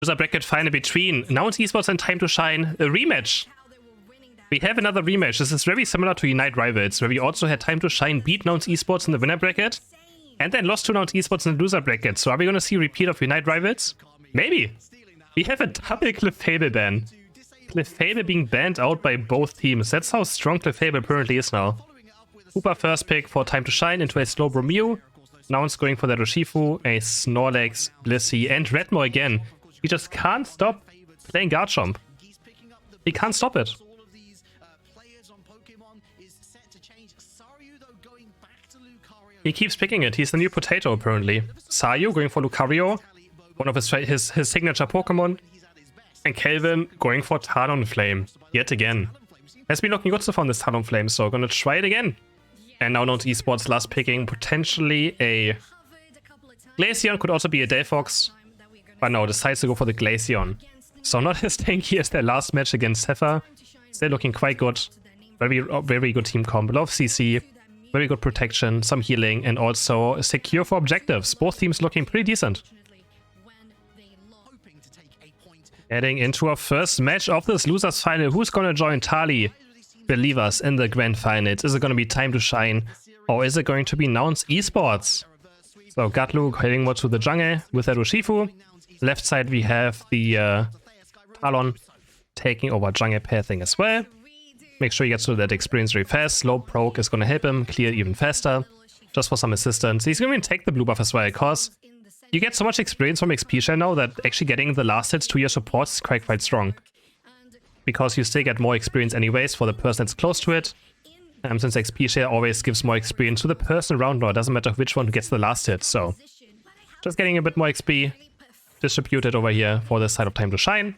Loser bracket final between Nouns Esports and Time to Shine, a rematch. We have another rematch. This is very similar to Unite Rivals, where we also had Time to Shine beat Nouns Esports in the winner bracket, and then lost to Nouns Esports in the loser bracket. So are we going to see a repeat of Unite Rivals? Maybe. We have a double Clefable ban. Clefable being banned out by both teams. That's how strong Clefable apparently is now. Hooper first pick for Time to Shine into a Slowbro Mew. Nouns going for the Urshifu, a Snorlax, Blissey, and Redmo again. He just can't stop playing Garchomp. He can't stop it. He keeps picking it. He's the new potato, apparently. Sayu going for Lucario, one of his signature Pokemon. And Kelvin going for Talonflame, yet again. Has been looking good so far on this Talonflame, so gonna try it again. And now Nouns Esports last picking potentially a Glaceon, could also be a Delphox. But no, decides to go for the Glaceon. So not as tanky as their last match against Heifer. Still looking quite good. Very good team comp. A lot of CC, very good protection, some healing, and also secure for objectives. Both teams looking pretty decent. Heading into our first match of this losers final. Who's gonna join Tali? Believe us, in the grand finals. Is it gonna be Time to Shine, or is it going to be Nouns Esports? So Gatlu heading more to the jungle with that Urshifu. Left side we have the Talon taking over jungle pathing as well. Make sure he gets to that experience very fast. Slow Proc is gonna help him clear even faster, just for some assistance. He's gonna take the blue buff as well, because you get so much experience from XP share now that actually getting the last hits to your supports is quite strong. Because you still get more experience anyways for the person that's close to it. Since XP share always gives more experience to the person around now, it doesn't matter which one who gets the last hit. So just getting a bit more XP distributed over here for this side of Time to Shine.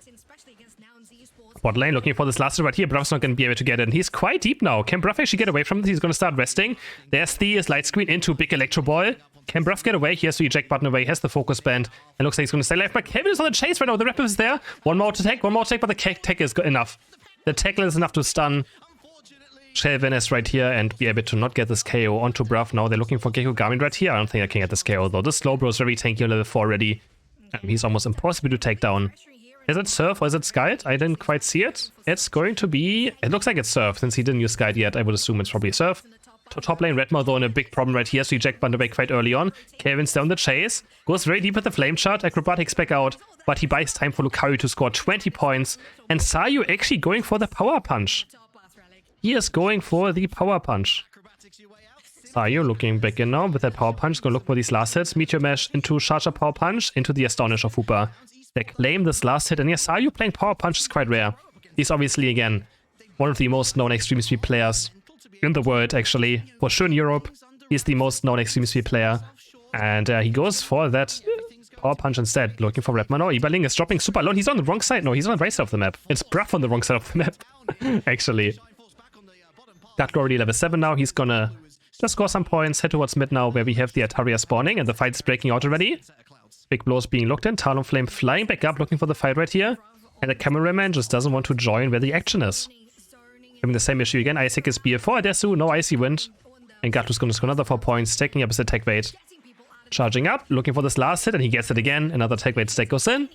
Bot lane looking for this last hit right here. Bruff's not going to be able to get it. And he's quite deep now. Can Bruff actually get away from it? He's going to start resting. There's the light screen into Big Electro Ball. Can Bruff get away? He has the eject button away. He has the focus band. And looks like he's going to stay alive. But Kevin is on the chase right now. The rep is there. One more to take. But the tech is good enough. The tackle is enough to stun Kelvin is right here and be able to not get this KO onto Bruff. Now they're looking for Gecko Garmin right here. I don't think I can get this KO though. This Slowbro is very tanky on level 4 already. He's almost impossible to take down. Is it Surf or is it Scald? I didn't quite see it. It's going to be... It looks like it's Surf. Since he didn't use Scald yet, I would assume it's probably Surf. To top lane, Redmore though in a big problem right here, so eject button away quite early on. Kevin's down the chase. Goes very deep with the flame shot. Acrobatics back out. But he buys time for Lucario to score 20 points. And Sayu actually going for the power punch. He is going for the power punch. Sayu looking back in now with that power punch. Gonna look for these last hits. Meteor Mash into Charger Power Punch into the Astonish of Hooper. They claim this last hit. And yes, Sayu playing power punch is quite rare. He's obviously, again, one of the most known extreme speed players in the world, actually. For sure in Europe, he's the most known extreme speed player. And he goes for that power punch instead, looking for Redmore. No, Iberling is dropping super low. He's on the wrong side. No, he's on the right side of the map. It's Bruff on the wrong side of the map, actually. Gatlo already level 7 now. He's gonna just score some points, head towards mid now, where we have the Ataria spawning, and the fight's breaking out already. Big blows being looked in. Talonflame flying back up, looking for the fight right here. And the cameraman just doesn't want to join where the action is. Having the same issue again. Isaac is BF4, Adesu, no Icy Wind. And Gatlu's gonna score another 4 points, taking up his attack weight. Charging up, looking for this last hit, and he gets it again. Another attack weight stack goes in.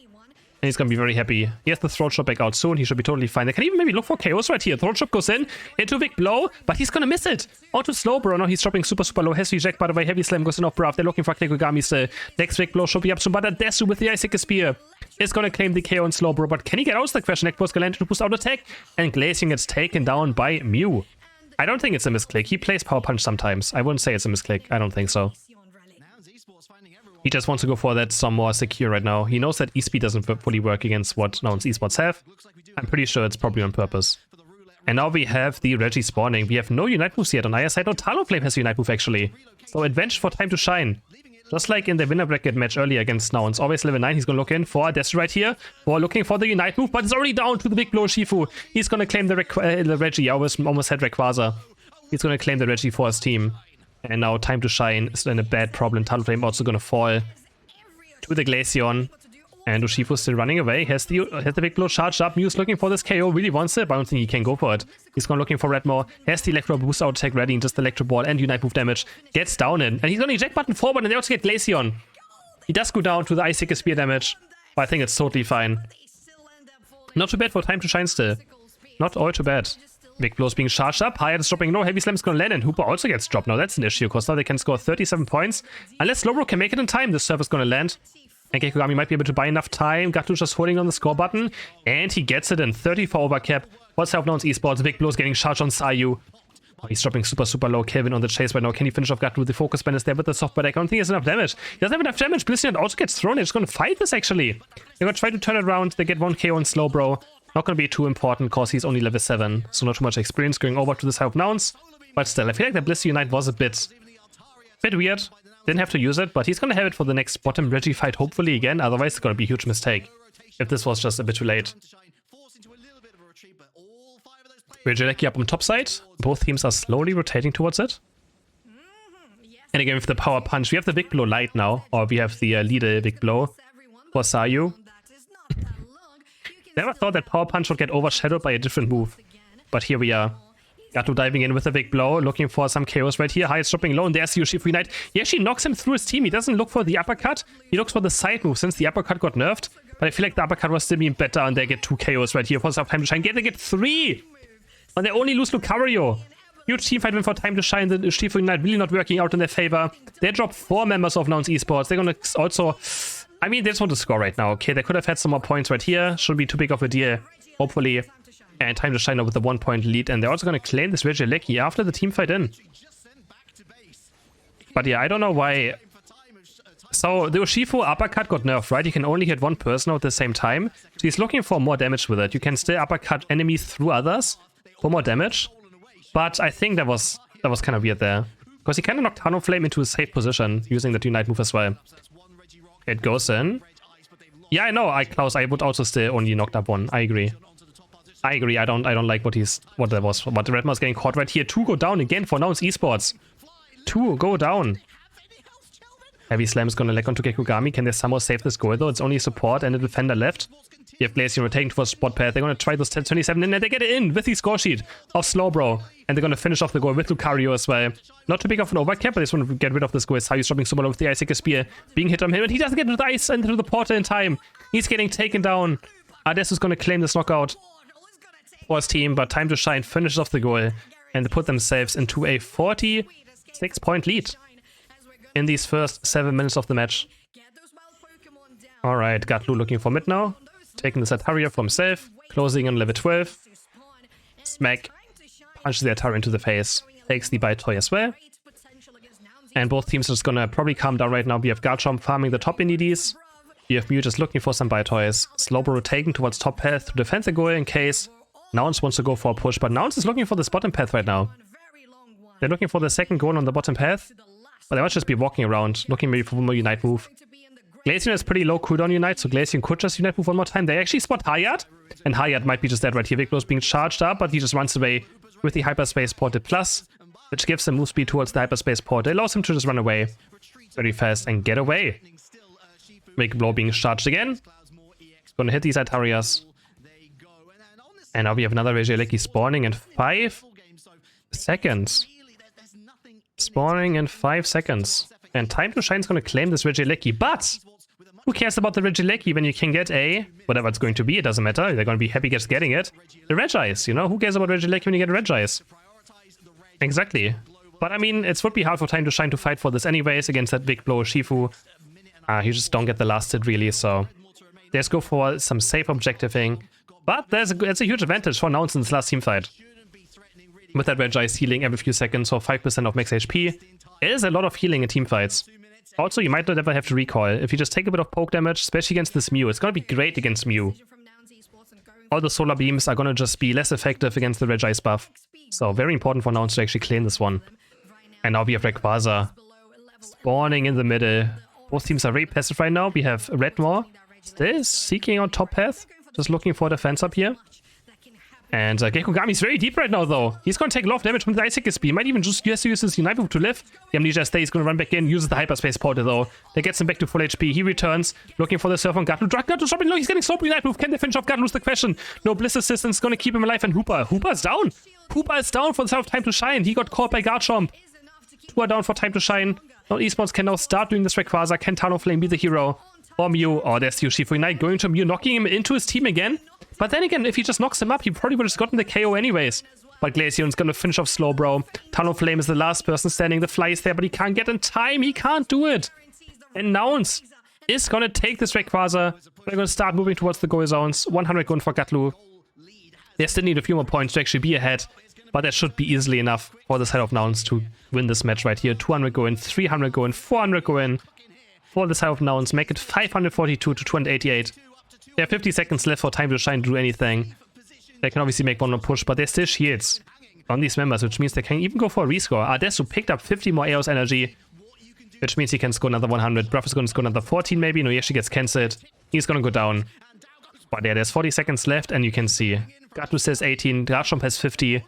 And he's gonna be very happy. He has the throat shot back out soon. He should be totally fine. They can even maybe look for KOs right here. Throat shot goes in into a big blow, but he's gonna miss it. Onto Slowbro. Now he's dropping super low. Has to eject, by the way. Heavy Slam goes in off Bruff. They're looking for Kekogami still. Next big blow should be up soon, but Adesu with the Icic Spear is gonna claim the KO on Slowbro. But can he get out of the question? Neckbro's gonna land to boost out attack, and Glacian gets taken down by Mew. I don't think it's a misclick. He plays Power Punch sometimes. I wouldn't say it's a misclick. I don't think so. He just wants to go for that some more secure right now. He knows that E-Speed doesn't fully work against what Nouns Esports have. I'm pretty sure it's probably on purpose. And now we have the Reggie spawning. We have no Unite moves yet on either side. No, Talonflame has a Unite move actually. So advantage for Time to Shine. Just like in the winner bracket match earlier against Nouns. Always level 9. He's going to look in for Death right here. For looking for the Unite move, but it's already down to the big blow Shifu. He's going to claim the Reggie. I almost had Rayquaza. He's going to claim the Reggie for his team. And now Time to Shine is in a bad problem. Talonflame also going to fall to the Glaceon. And Urshifu still running away. Has the big blow charged up. Mew's looking for this KO. Really wants it, but I don't think he can go for it. He's going looking for Redmore. Has the Electro boost out attack ready. And just Electro Ball and Unite move damage. Gets down in. And he's going to eject button forward. And they also get Glaceon. He does go down to the Icic Spear damage. But I think it's totally fine. Not too bad for Time to Shine still. Not all too bad. Big Blow's being charged up. Hyatt is dropping low. Heavy Slam's gonna land, and Hooper also gets dropped now. That's an issue, because now they can score 37 points. Unless Slowbro can make it in time, the serve is gonna land. And Gekogami might be able to buy enough time. Gatlu just holding on the score button. And he gets it in. 34 overcap. What's help Nouns Esports? Big Blow's getting charged on Sayu. Oh, he's dropping super low. Kelvin on the chase right now. Can he finish off Gatlu? The focus band is there with the soft deck. I don't think he has enough damage. He doesn't have enough damage. Blizzard also gets thrown. They're just gonna fight this, actually. They're gonna try to turn it around. They get 1 KO on Slowbro. Not gonna be too important, because he's only level 7. So not too much experience going over to this help Nouns. But still, I feel like the Bliss Unite was a bit weird. Didn't have to use it, but he's gonna have it for the next bottom Reggie fight, hopefully again. Otherwise, it's gonna be a huge mistake if this was just a bit too late. Regieleki up on top side. Both teams are slowly rotating towards it. And again, with the power punch, we have the Big Blow light now, or we have the leader Big Blow for Sayu. Never thought that power punch would get overshadowed by a different move, but here we are. Gato diving in with a Big Blow, looking for some KOs right here. Hyatt dropping low, and there's Yoshifu Unite. He actually knocks him through his team. He doesn't look for the uppercut. He looks for the side move, since the uppercut got nerfed. But I feel like the uppercut was still being better, and they get 2 KOs right here for Time to Shine. They get 3! And they only lose Lucario. Huge team fight win for Time to Shine. The Yoshifu Unite really not working out in their favor. They drop 4 members of Nouns Esports. They're gonna also... I mean, they just want to score right now. Okay, they could have had some more points right here. Shouldn't be too big of a deal, hopefully. And Time to Shine with a 1-point lead. And they're also going to claim this Regieleki after the team fight in. But yeah, I don't know why. So the Urshifu uppercut got nerfed, right? You can only hit one person at the same time. So he's looking for more damage with it. You can still uppercut enemies through others for more damage. But I think that was kind of weird there. Because he kind of knocked Talonflame into a safe position using that Unite move as well. It goes in. Yeah, I know, Klaus, I would also still only knocked up 1. I agree. I don't like what that was. But Redmar's getting caught right here. 2 go down again for Nouns Esports. 2 go down. Heavy Slam is gonna lag onto Gekogami. Can they somehow save this goal though? It's only support and a defender left. You have Glacier rotating towards spot path. They're gonna try those 10-27 in, and they get it in with the score sheet of Slowbro. And they're gonna finish off the goal with Lucario as well. Not too big of an overcap, but they just want to get rid of this goal. Sayu's dropping super low with the Ice Spear. Being hit on him, and he doesn't get into the ice and into the portal in time. He's getting taken down. Ades is gonna claim this knockout for his team, but Time to Shine finishes off the goal. And they put themselves into a 46-point lead in these first 7 minutes of the match. Alright, Gatlu looking for mid now. Taking the Zataria for himself. Closing on level 12. Smack. Punches the Atari into the face. Takes the Bite Toy as well. And both teams are just gonna probably calm down right now. We have Garchomp farming the top indies. We have Mew just looking for some Bite Toys. Slowbro taking towards top path to defend the goal in case Nouns wants to go for a push. But Nouns is looking for this bottom path right now. They're looking for the second goal on the bottom path. But they might just be walking around, looking maybe for one more Unite move. Glacier has pretty low cooldown Unite, so Glacier could just Unite move one more time. They actually spot Hyatt, and Hyatt might be just dead right here. Big Blow's being charged up, but he just runs away with the Hyperspace Portal Plus, which gives him move speed towards the Hyperspace Portal. It allows him to just run away very fast and get away. Big Blow being charged again. Gonna hit these Atarias. And now we have another Regieleki spawning in 5 seconds. Spawning in 5 seconds. And Time to Shine is going to claim this Regieleki, but who cares about the Regieleki when you can get a, whatever it's going to be, it doesn't matter, they're going to be happy just getting it. The Regice, you know, who cares about Regieleki when you get Regice? Exactly. But I mean, it would be hard for Time to Shine to fight for this anyways against that Big Blow Shifu. You just don't get the last hit really, so let's go for some safe objectiving. But it's a huge advantage for Nouns in this last team fight. With that Regice healing every few seconds for 5% of max HP. It is a lot of healing in team fights. Also, you might not ever have to recoil. If you just take a bit of poke damage, especially against this Mew, it's gonna be great against Mew. All the solar beams are gonna just be less effective against the Regice buff. So very important for Nouns to actually claim this one. And now we have Rayquaza spawning in the middle. Both teams are very passive right now. We have Redmore still seeking on top path. Just looking for defense up here. And Gekogami's very deep right now, though. He's going to take a lot of damage from the Ice Speed. He might even just use his Unite move to live. The Amnesia Stay is going to run back in, uses the Hyperspace Portal, though. That gets him back to full HP. He returns, looking for the surf on Gatlu. Gatlu's dropping low. He's getting Slowbro Unite move. Can they finish off Gatlu's the question? No Bliss Assistance is going to keep him alive. And Hooper's down. Hooper is down for the start of Time to Shine. He got caught by Garchomp. 2 are down for Time to Shine. Nouns Esports can now start doing this Rayquaza. Can Talonflame be the hero? or Mew. Oh, there's Urshifu Ignite going to Mew, knocking him into his team again. But then again, if he just knocks him up, he probably would have gotten the KO anyways. But Glaceon's gonna finish off Slowbro. Talonflame is the last person standing. The fly is there, but he can't get in time. He can't do it. And Nouns is gonna take this Rayquaza. They're gonna start moving towards the goal zones. 100 going for Gatlu. They still need a few more points to actually be ahead. But that should be easily enough for the side of Nouns to win this match right here. 200 go in, 300 go in, 400 go in. For the side of Nouns, make it 542 to 288. They have 50 seconds left for time to shine to do anything. They can obviously make one more push, but there's still shields on these members, which means they can even go for a rescore. Adesu picked up 50 more Eos energy, which means he can score another 100. Bruff is going to score another 14 maybe. No, he actually gets cancelled. He's going to go down. But yeah, there's 40 seconds left, and you can see. Gatlu says 18, Garchomp has 50,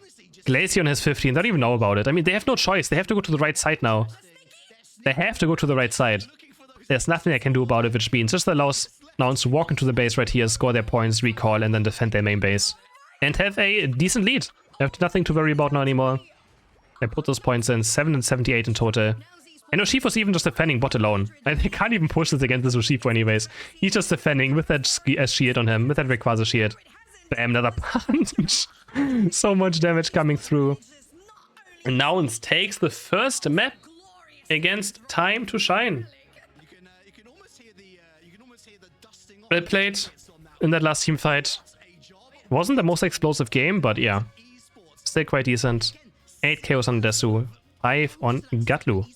Glaceon has 50, and don't even know about it. I mean, they have no choice. They have to go to the right side now. They have to go to the right side. There's nothing I can do about it, which means just allows Nouns to walk into the base right here, score their points, recall, and then defend their main base. And have a decent lead. They have nothing to worry about now anymore. They put those points in, 7 and 78 in total. And Urshifu's even just defending bot alone. And they can't even push this against this Urshifu anyways. He's just defending with that shield on him, with that Rayquaza shield. Bam, another punch. So much damage coming through. And Nouns takes the first map against Time to Shine. Well played in that last team fight. Wasn't the most explosive game, but yeah. Still quite decent. 8 KOs on Desu, 5 on Gatlu.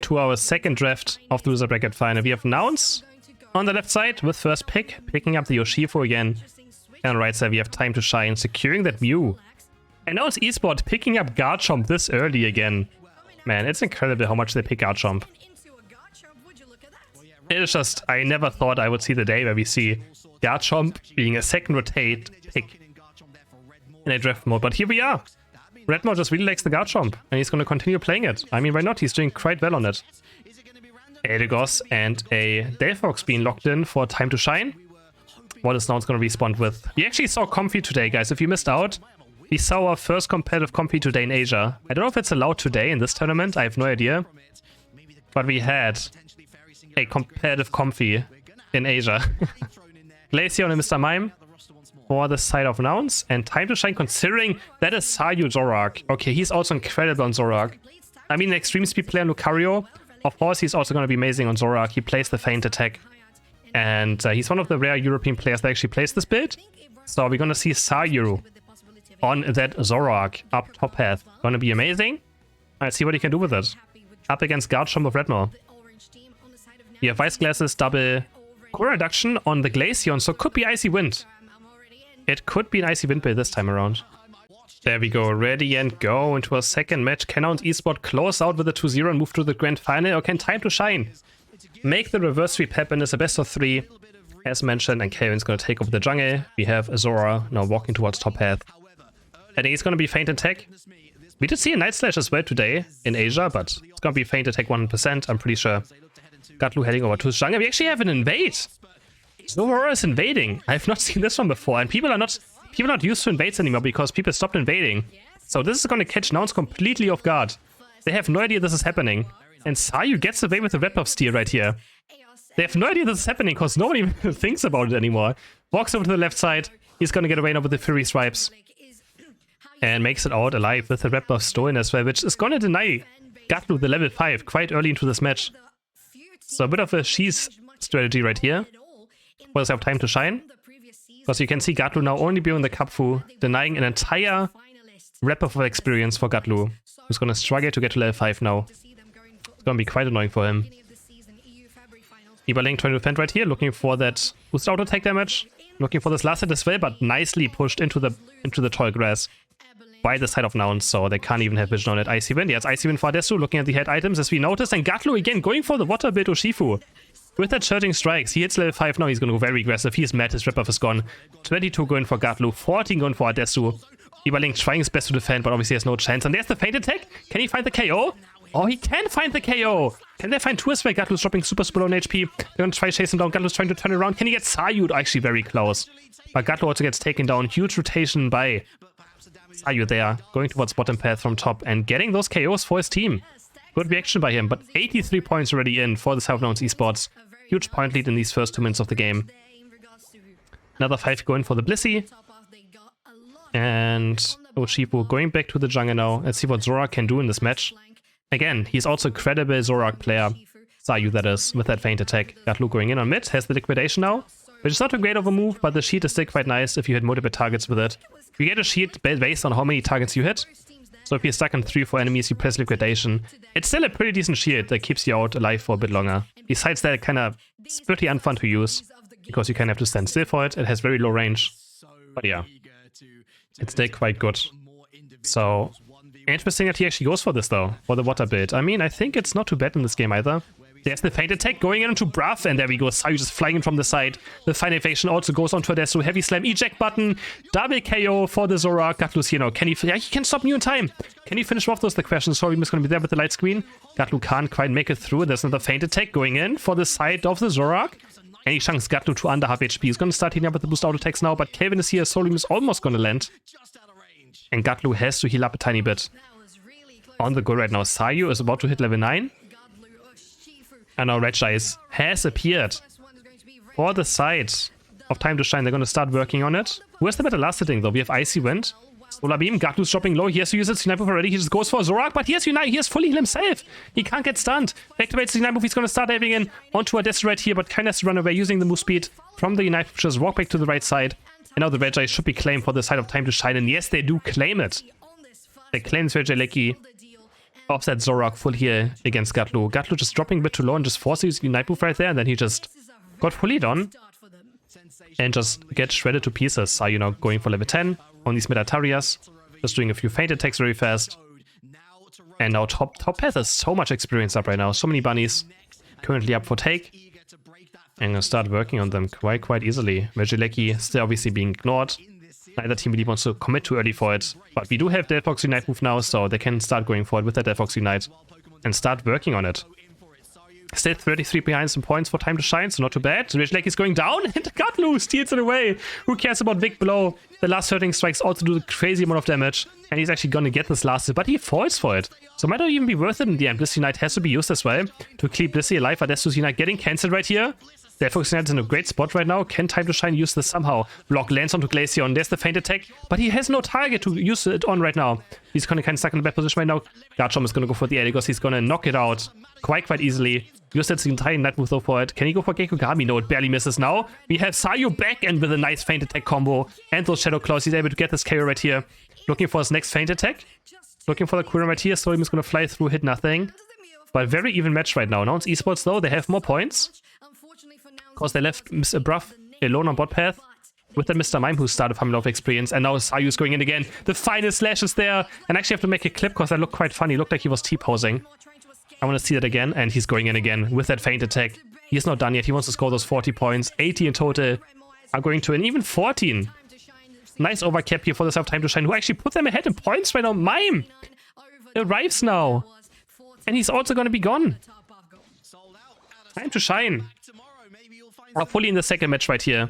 To our second draft of the loser bracket final. We have Nouns on the left side with first pick, picking up the Urshifu again. And on the right side we have Time to Shine, securing that Mew. And Nouns Esports picking up Garchomp this early again. Man, it's incredible how much they pick Garchomp. It is just, I never thought I would see the day where we see Garchomp being a second rotate pick in a draft mode. But here we are. Redmore just really likes the Garchomp, and he's going to continue playing it. I mean, why not? He's doing quite well on it. Eldegoss and a Delphox being locked in for Time to Shine. What is Nouns going to respond with? We actually saw Comfy today, guys. If you missed out, we saw our first competitive Comfy today in Asia. I don't know if it's allowed today in this tournament. I have no idea. But we had a competitive Comfy in Asia. Glaceon and Mr. Mime for the side of Nouns. And Time to Shine, considering that is Sayu Zorak. Okay, he's also incredible on Zorak. I mean, an extreme speed player Lucario. Of course, he's also going to be amazing on Zorak. He plays the feint attack. And he's one of the rare European players that actually plays this build. So we're going to see Sayu on that Zorak up top path. Going to be amazing. Let's see what he can do with it. Up against Garchomp of Redmore. We have Vice Glasses, double core reduction on the Glaceon, so could be Icy Wind. It could be an Icy Wind build this time around. There we go, ready and go into a second match. Can Nouns Esports close out with a 2-0 and move to the grand final, or can Time to Shine make the reverse sweep happen? It's a best of 3, as mentioned, and Kelvin's going to take over the jungle. We have Azora now walking towards top path. I think it's going to be feint attack. We did see a Night Slash as well today in Asia, but it's going to be feint attack 100%, I'm pretty sure. Gatlu heading over to his jungle. We actually have an invade. Zora is invading. I've not seen this one before, and people are not used to invades anymore because people stopped invading. So this is going to catch Nouns completely off guard. They have no idea this is happening. And Sayu gets away with the Red Buff steal right here. They have no idea this is happening because nobody even thinks about it anymore. Walks over to the left side. He's going to get away now with the Fury Stripes. And makes it out alive with the Red Buff stolen as well, which is going to deny Gatlu the level 5 quite early into this match. So a bit of a cheese strategy right here. Will have Time to Shine. Because you can see Gatlu now only being the Kapfu, denying an entire Red Buff of experience for Gatlu, who's going to struggle to get to level 5 now. It's going to be quite annoying for him. Eberling trying to defend right here, looking for that boost auto attack damage. Looking for this last hit as well, but nicely pushed into the tall grass by the side of Nouns, so they can't even have vision on it. Icy Wind, yes, Icy Wind for Adesu, looking at the head items as we noticed, and Gatlu again going for the water build Urshifu. With that surging strikes, he hits level 5 now, he's going to go very aggressive. He's mad, his Red Buff is gone. 22 going for Gatlu, 14 going for Adesu. Eberling trying his best to defend, but obviously has no chance. And there's the feint attack. Can he find the KO? Oh, he can find the KO. Can they find 2 as well? Gatlu's dropping super slow on HP. They're going to try to chase him down. Gatlu's trying to turn around. Can he get Sayu? Actually very close. But Gatlu also gets taken down. Huge rotation by Sayu there. Going towards bottom path from top and getting those KOs for his team. Good reaction by him, but 83 points already in for the South Nouns Esports. Huge point lead in these first 2 minutes of the game. Another 5 going for the Blissey. And Urshifu going back to the jungle now. Let's see what Zorak can do in this match. Again, he's also a credible Zorak player. Sayu, that is, with that feint attack. Gatlu going in on mid, has the liquidation now. Which is not too great of a move, but the sheet is still quite nice if you hit multiple targets with it. You get a sheet based on how many targets you hit. So if you're stuck on 3 or 4 enemies, you press liquidation. It's still a pretty decent shield that keeps you out alive for a bit longer. Besides that, it's pretty unfun to use, because you kind of have to stand still for it. It has very low range. But yeah, it's still quite good. So, interesting that he actually goes for this though, for the water build. I mean, I think it's not too bad in this game either. There's the feint attack going into Bruff, and there we go. Sayu just flying in from the side. The final evasion also goes on to Adesu. Heavy slam, eject button, double KO for the Zorak. Gatlu's here now. Can he? Yeah, he can stop you in time. Can he finish off those? The question. Sorry, he's going to be there with the light screen. Gatlu can't quite make it through. There's another feint attack going in for the side of the Zorak. And he chunks Gatlu to under half HP. He's going to start hitting up with the boost auto attacks now, but Kelvin is here. Solium is almost going to land. And Gatlu has to heal up a tiny bit. On the go right now. Sayu is about to hit level 9. And now Regis has appeared for the side of Time to Shine. They're going to start working on it. Who has the better last hitting though? We have Icy Wind. Solar Beam. Gatlu's dropping low. He has to use his Unite move already. He just goes for Zorak, but he has Unite. He has fully healed himself. He can't get stunned. Activates the Unite move. He's going to start diving in onto Adesu right here, but kind of has to run away using the move speed from the Unite. Just walk back to the right side. And now the Regis should be claimed for the side of Time to Shine. And yes, they do claim it. They claim this Regis offset Zorak full here against Gatlu. Gatlu just dropping a bit too low and just forces using the Unite move right there, and then he just got fully done and just gets shredded to pieces. Sayu now going for level 10 on these mid-Atarias, just doing a few feint attacks very fast. And now top path has so much experience up right now. So many bunnies currently up for take. And gonna start working on them quite easily. Regieleki still obviously being ignored. Neither team really wants to commit too early for it. But we do have Delphox Unite move now, so they can start going for it with that Delphox Unite and start working on it. Still 33 behind some points for Time to Shine, so not too bad. Regieleki is going down and Gatlu steals it away. Who cares about Vic below? The last hurting strikes also do a crazy amount of damage. And he's actually gonna get this last hit, but he falls for it. So it might not even be worth it in the end. Blissey Unite has to be used as well to keep Blissey alive. Adesu's Unite getting cancelled right here. Delphox Unite is in a great spot right now. Can Time to Shine use this somehow? Block lands onto Glaceon. There's the feint attack, but he has no target to use it on right now. He's kind of stuck in a bad position right now. Garchomp is going to go for the Eligos. He's going to knock it out quite easily. Used the entire Night move though for it. Can he go for Gekogami? No, it barely misses now. We have Sayu back and with a nice feint attack combo. And those Shadow Claws, he's able to get this KO right here. Looking for his next feint attack. Looking for the Quirrell right here. So he's going to fly through, hit nothing. But very even match right now. Nouns Esports though, they have more points. Because they left Mr. Bruff alone on bot path with the Mr. Mime who started farming a lot of experience, and now Sayu's going in again. The final slash is there, and I actually have to make a clip because that looked quite funny. It looked like he was T-posing. I want to see that again, and he's going in again with that feint attack. He's not done yet. He wants to score those 40 points. 80 in total are going to, and even 14. Nice overcap here for the Time to Shine, who actually put them ahead in points right now. Mime arrives now, and he's also going to be gone. Time to Shine are fully in the second match right here.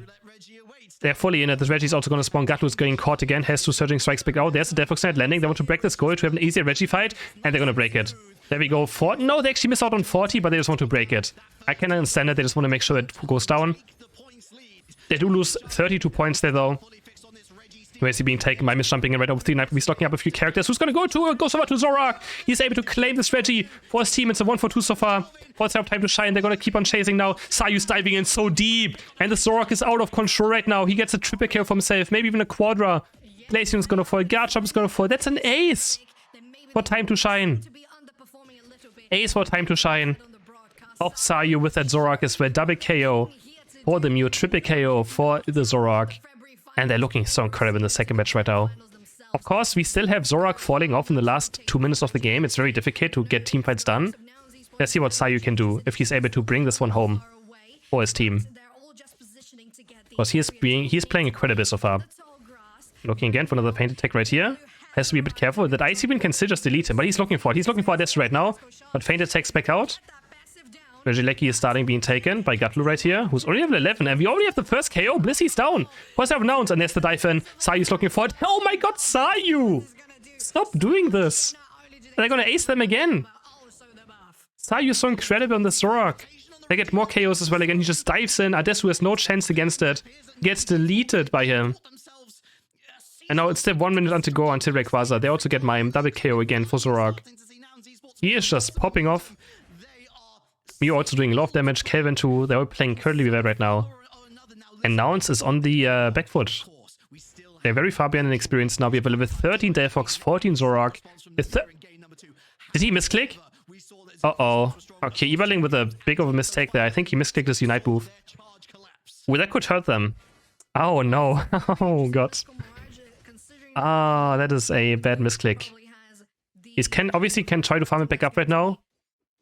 They're fully in it. This Reggie's also going to spawn. Gatlu's getting caught again. Has 2 surging strikes back out. There's the Delphox Unite landing. They want to break this goal to have an easier Reggie fight. And they're going to break it. There we go. No, they actually miss out on 40, but they just want to break it. I can understand it. They just want to make sure it goes down. They do lose 32 points there, though. Where is he being taken by misjumping and right over 3 knife? He's locking up a few characters. Who's going to go to? Goes over to Zorak. He's able to claim this Reggie for his team. It's a 1-for-2 so far. What's up? Time to Shine. They're going to keep on chasing now. Sayu's diving in so deep. And the Zorak is out of control right now. He gets a triple kill for himself. Maybe even a quadra. Glaceon is going to fall. Garchomp is going to fall. That's an ace for Time to Shine. Ace for Time to Shine. Off Sayu with that Zorak as well. Double KO for the Mew. Triple KO for the Zorak. And they're looking so incredible in the second match right now. Of course, we still have Zorak falling off in the last 2 minutes of the game. It's very difficult to get teamfights done. Let's see what Sayu can do if he's able to bring this one home for his team. Because he's playing incredible so far. Looking again for another feint attack right here. Has to be a bit careful. That Icy Wind can still just delete him, but he's looking for it. He's looking for this right now. But feint attacks back out. Regieleki is starting being taken by Gatlu right here, who's already level 11, and we already have the first KO. Blissey's down. What's up, Nouns? And there's the dive in. Sayu's looking for it. Oh my god, Sayu! Stop doing this. They're gonna ace them again. Sayu's so incredible on the Zorak. They get more KOs as well again. He just dives in. Adesu has no chance against it. Gets deleted by him. And now it's still 1 minute until go until Rayquaza. They also get Mime. Double KO again for Zorak. He is just popping off. Mew also doing a lot of damage. Kelvin too. They're all playing currently well right now. And Nouns is on the back foot. They're very far behind in experience now. We have a level 13 Delphox, 14 Zorak. Did he misclick? Uh-oh. Okay, Evaling with a big of a mistake there. I think he misclicked his Unite move. Well, that could hurt them. Oh, no. Oh, God. Ah, that is a bad misclick. He obviously can try to farm it back up right now.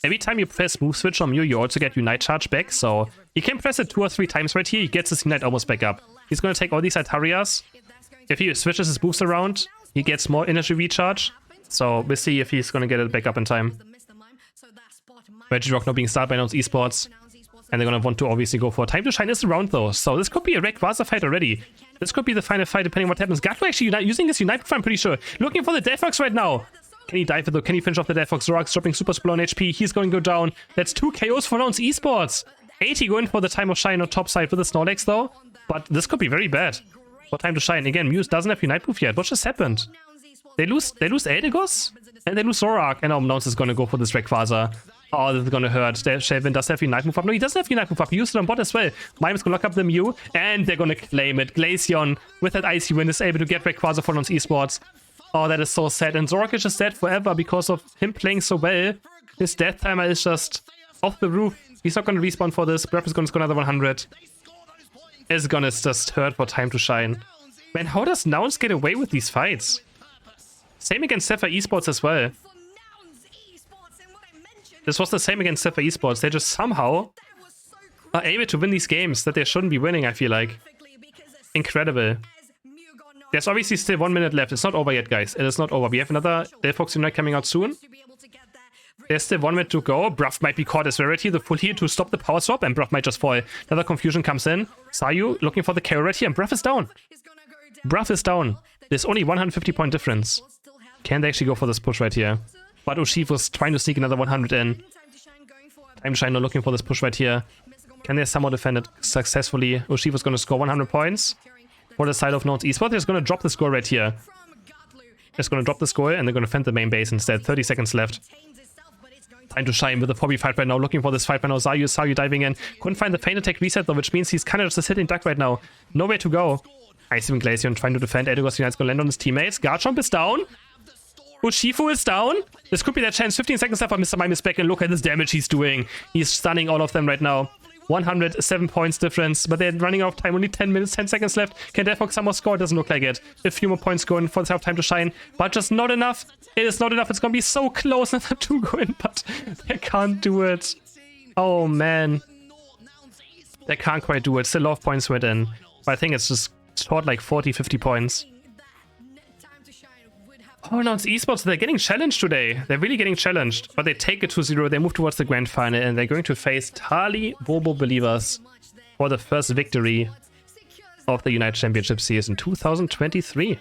Every time you press move switch on Mew, you also get Unite charge back. So he can press it 2 or 3 times right here. He gets his Unite almost back up. He's going to take all these Altarias. If he switches his moves around, he gets more energy recharge. So we'll see if he's going to get it back up in time. Regirock now being started by Nouns Esports. And they're going to want to obviously go for Time to Shine is around though. So this could be a Rayquaza fight already. This could be the final fight depending on what happens. Gatlo actually using his Unite, I'm pretty sure. Looking for the Delphox right now. Can he dive it though? Can he finish off the Delphox? Zorak's dropping super slow on HP. He's going to go down. That's 2 KOs for Nouns Esports. 80 going for the Time of Shine on top side with the Snorlax though. But this could be very bad for Time to Shine. Again, Muse doesn't have Unite move yet. What just happened? They lose Eldegoss? And they lose Zorak. And now Nouns is going to go for this Rayquaza. Oh, this is going to hurt. Shelvin does have Unite move up. No, he doesn't have Unite move up. He used it on bot as well. Mime's going to lock up the Mew. And they're going to claim it. Glaceon, with that Icy Wind, is able to get Rayquaza for Nouns Esports. Oh, that is so sad. And Zorak is just dead forever because of him playing so well. His death timer is just off the roof. He's not going to respawn for this. Breath is going to score another 100. It's going to just hurt for Time to Shine. Man, how does Nouns get away with these fights? Same against Sapphire Esports as well. This was the same against Sapphire Esports. They just somehow are able to win these games that they shouldn't be winning, I feel like. Incredible. There's obviously still 1 minute left. It's not over yet, guys. It is not over. We have another Delphox Unite coming out soon. There's still 1 minute to go. Bruff might be caught as rarity. The full heal to stop the power swap, and Bruff might just fall. Another confusion comes in. Sayu looking for the KO right here, and Bruff is down. Bruff is down. There's only 150 point difference. Can they actually go for this push right here? But Urshifu was trying to sneak another 100 in. Time to Shine now looking for this push right here. Can they somehow defend it successfully? Urshifu's going to score 100 points. For the side of Nouns Esports, they're going to drop the score right here. They're going to drop the score and they're going to defend the main base instead. 30 seconds left. Time to Shine with the 4v fight right now. Looking for this fight right now. Sayu diving in. Couldn't find the Feint Attack reset though, which means he's kind of just a sitting duck right now. Nowhere to go. Ice Wind Glaceon trying to defend. Eldegoss Unite's going to land on his teammates. Garchomp is down. Urshifu is down. This could be that chance. 15 seconds left, but Mr. Mime is back, and look at this damage he's doing. He's stunning all of them right now. 107 points difference, but they're running out of time. Only 10 minutes, 10 seconds left. Can Delphox somehow score? It doesn't look like it. A few more points going for the Time to Shine, but just not enough. It is not enough. It's going to be so close. Another 2 going, but they can't do it. Oh, man. They can't quite do it. Still a lot of points went in, but I think it's just short like 40, 50 points. Oh, Nouns Esports, they're getting challenged today. They're really getting challenged. But they take it 2-0. They move towards the grand final. And they're going to face Tali Bobo Believers for the first victory of the Unite Championship Season 2023.